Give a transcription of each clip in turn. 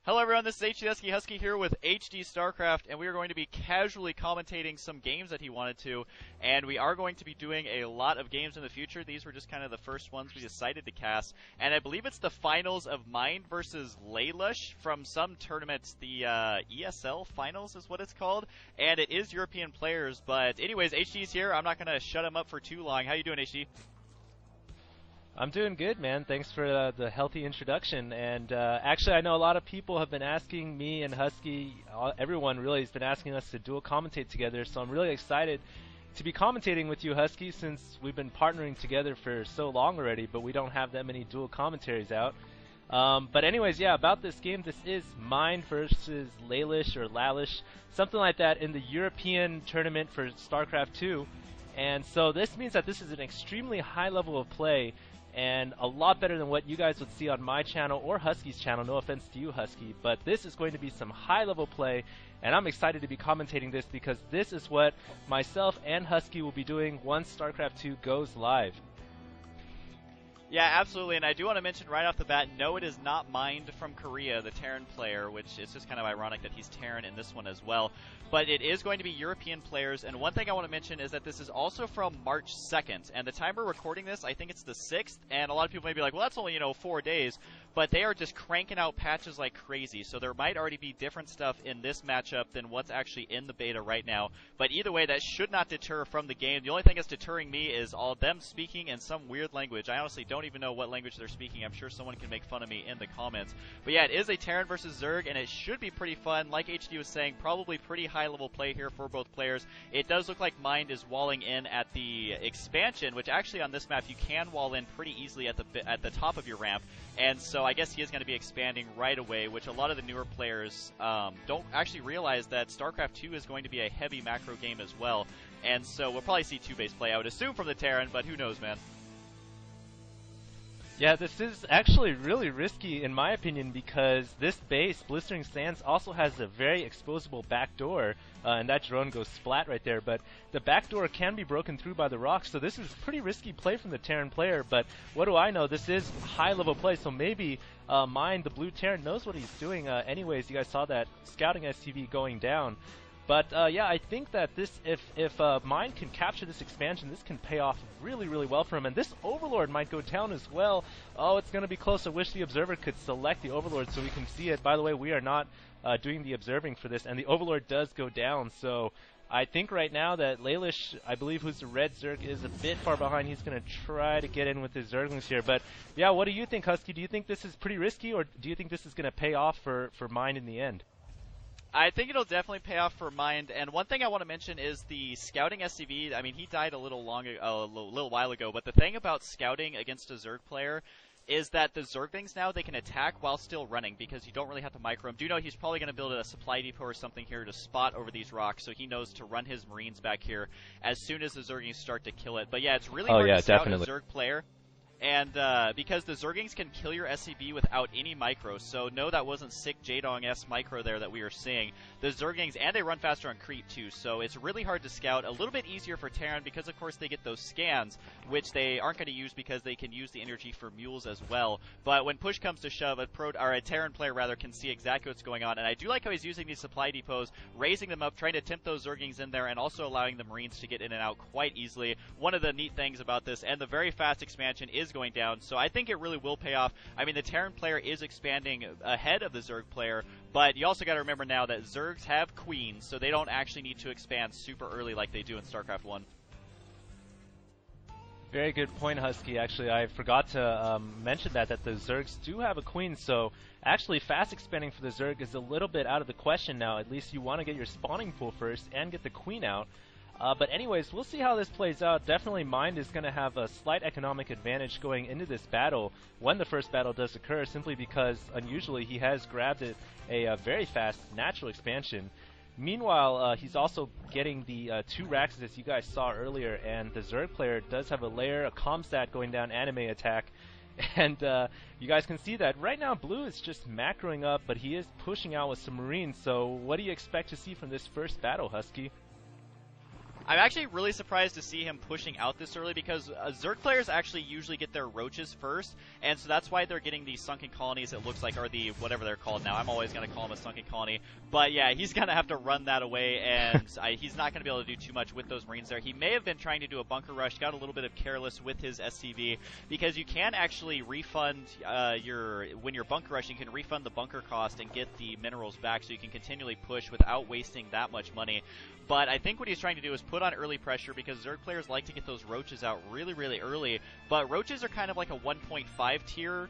Hello everyone, this is Husky here with HDstarcraft, and we are going to be casually commentating some games that he wanted to, and we are going to be doing a lot of games in the future. These were just kind of the first ones we decided to cast, and I believe it's the finals of Mind versus Laylush from some tournaments. The ESL finals is what it's called, and it is European players, but anyways, HD's here. I'm not going to shut him up for too long. How you doing, HD? I'm doing good, man. Thanks for the healthy introduction. And actually, I know a lot of people have been asking me and Husky, everyone really has been asking us to dual commentate together. So I'm really excited to be commentating with you, Husky, since we've been partnering together for so long already, but we don't have that many dual commentaries out. But anyways, yeah, about this game, this is Mind versus Laylish or Lalish, something like that in the European tournament for StarCraft 2. And so this means that this is an extremely high level of play, and a lot better than what you guys would see on my channel or Husky's channel. No offense to you, Husky, but this is going to be some high-level play, and I'm excited to be commentating this because this is what myself and Husky will be doing once StarCraft 2 goes live. Yeah, absolutely, and I do want to mention right off the bat, no, it is not Mind from Korea, the Terran player, which is just kind of ironic that he's Terran in this one as well. But it is going to be European players, and one thing I want to mention is that this is also from March 2nd, and the time we're recording this, I think it's the 6th, and a lot of people may be like, well, that's only, 4 days, but they are just cranking out patches like crazy, so there might already be different stuff in this matchup than what's actually in the beta right now. But either way, that should not deter from the game. The only thing that's deterring me is all them speaking in some weird language. I honestly don't even know what language they're speaking. I'm sure someone can make fun of me in the comments. But yeah, it is a Terran versus Zerg, and it should be pretty fun. Like HD was saying, probably pretty high-level play here for both players. It does look like Mind is walling in at the expansion, which actually on this map you can wall in pretty easily at the top of your ramp. And so I guess he is going to be expanding right away, which a lot of the newer players don't actually realize that StarCraft 2 is going to be a heavy macro game as well. And so we'll probably see two-base play, I would assume, from the Terran, but who knows, man. Yeah, this is actually really risky in my opinion because this base, Blistering Sands, also has a very exposable back door, and that drone goes splat right there, but the back door can be broken through by the rocks, so this is pretty risky play from the Terran player, but what do I know? This is high-level play, so maybe Mind, the blue Terran, knows what he's doing. Anyways, you guys saw that scouting STV going down. But yeah, I think that this, if Mind can capture this expansion, this can pay off really, really well for him. And this Overlord might go down as well. Oh, it's going to be close. I wish the Observer could select the Overlord so we can see it. By the way, we are not doing the observing for this, and the Overlord does go down. So I think right now that Laylish, I believe who's the red Zerg, is a bit far behind. He's going to try to get in with his Zerglings here. But yeah, what do you think, Husky? Do you think this is pretty risky, or do you think this is going to pay off for Mind in the end? I think it'll definitely pay off for Mind, and one thing I want to mention is the scouting SCV. I mean, he died a little while ago, but the thing about scouting against a Zerg player is that the Zerglings now, they can attack while still running because you don't really have to micro him. Do you know he's probably going to build a supply depot or something here to spot over these rocks, so he knows to run his Marines back here as soon as the Zerglings start to kill it. But yeah, it's really hard to scout a Zerg player. And because the Zerglings can kill your SCV without any micro, so no, that wasn't sick Jaedong-esque micro there that we were seeing. The Zerglings, and they run faster on creep too, so it's really hard to scout. A little bit easier for Terran because, of course, they get those scans, which they aren't going to use because they can use the energy for mules as well. But when push comes to shove, a Terran player rather can see exactly what's going on. And I do like how he's using these supply depots, raising them up, trying to tempt those Zerglings in there, and also allowing the Marines to get in and out quite easily. One of the neat things about this, and the very fast expansion is going down, so I think it really will pay off. I mean, the Terran player is expanding ahead of the Zerg player, but you also got to remember now that Zergs have queens, so they don't actually need to expand super early like they do in StarCraft 1. Very good point, Husky. Actually, I forgot to mention that the Zergs do have a queen, so actually fast expanding for the Zerg is a little bit out of the question now. At least you want to get your spawning pool first and get the queen out. But anyways, we'll see how this plays out. Definitely Mind is going to have a slight economic advantage going into this battle when the first battle does occur, simply because unusually he has grabbed a very fast natural expansion. Meanwhile, he's also getting the 2 racks as you guys saw earlier, and the Zerg player does have a lair, a Comstat going down anime attack. And you guys can see that right now Blue is just macroing up, but he is pushing out with some Marines. So what do you expect to see from this first battle, Husky? I'm actually really surprised to see him pushing out this early because Zerg players actually usually get their roaches first, and so that's why they're getting these sunken colonies, it looks like, or the whatever they're called now. I'm always going to call them a sunken colony. But yeah, he's going to have to run that away, and he's not going to be able to do too much with those Marines there. He may have been trying to do a bunker rush, got a little bit of careless with his SCV, because you can actually refund when you're bunker rushing, you can refund the bunker cost and get the minerals back, so you can continually push without wasting that much money. But I think what he's trying to do is put on early pressure because Zerg players like to get those roaches out really, really early. But roaches are kind of like a 1.5 tier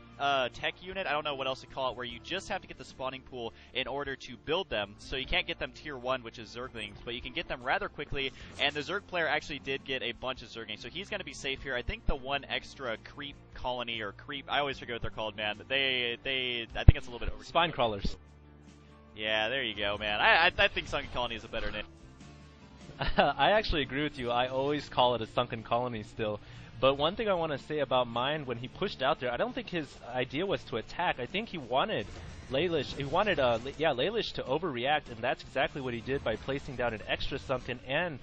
tech unit. I don't know what else to call it, where you just have to get the spawning pool in order to build them. So you can't get them tier 1, which is Zerglings, but you can get them rather quickly. And the Zerg player actually did get a bunch of Zerglings, so he's going to be safe here. I think the one extra creep colony or creep, I always forget what they're called, man. I think it's a little bit over. Spine crawlers. Yeah, there you go, man. I think Sunken Colony is a better name. I actually agree with you. I always call it a sunken colony still. But one thing I want to say about Mind, when he pushed out there, I don't think his idea was to attack. I think he wanted Laylish to overreact, and that's exactly what he did by placing down an extra sunken and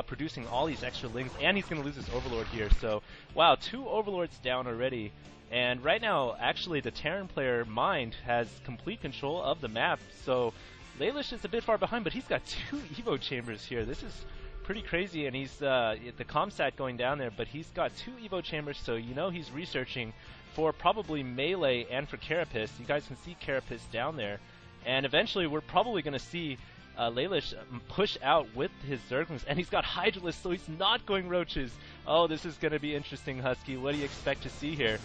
producing all these extra lings, and he's going to lose his Overlord here. So, wow, 2 Overlords down already. And right now, actually, the Terran player, Mind, has complete control of the map. So Laylish is a bit far behind, but he's got 2 Evo chambers here. This is pretty crazy, and he's the comsat going down there, but he's got 2 Evo chambers, so you know he's researching for probably melee and for Carapace. You guys can see Carapace down there. And eventually, we're probably going to see Laylish push out with his Zerglings, and he's got Hydralisk, so he's not going roaches. Oh, this is going to be interesting, Husky. What do you expect to see here?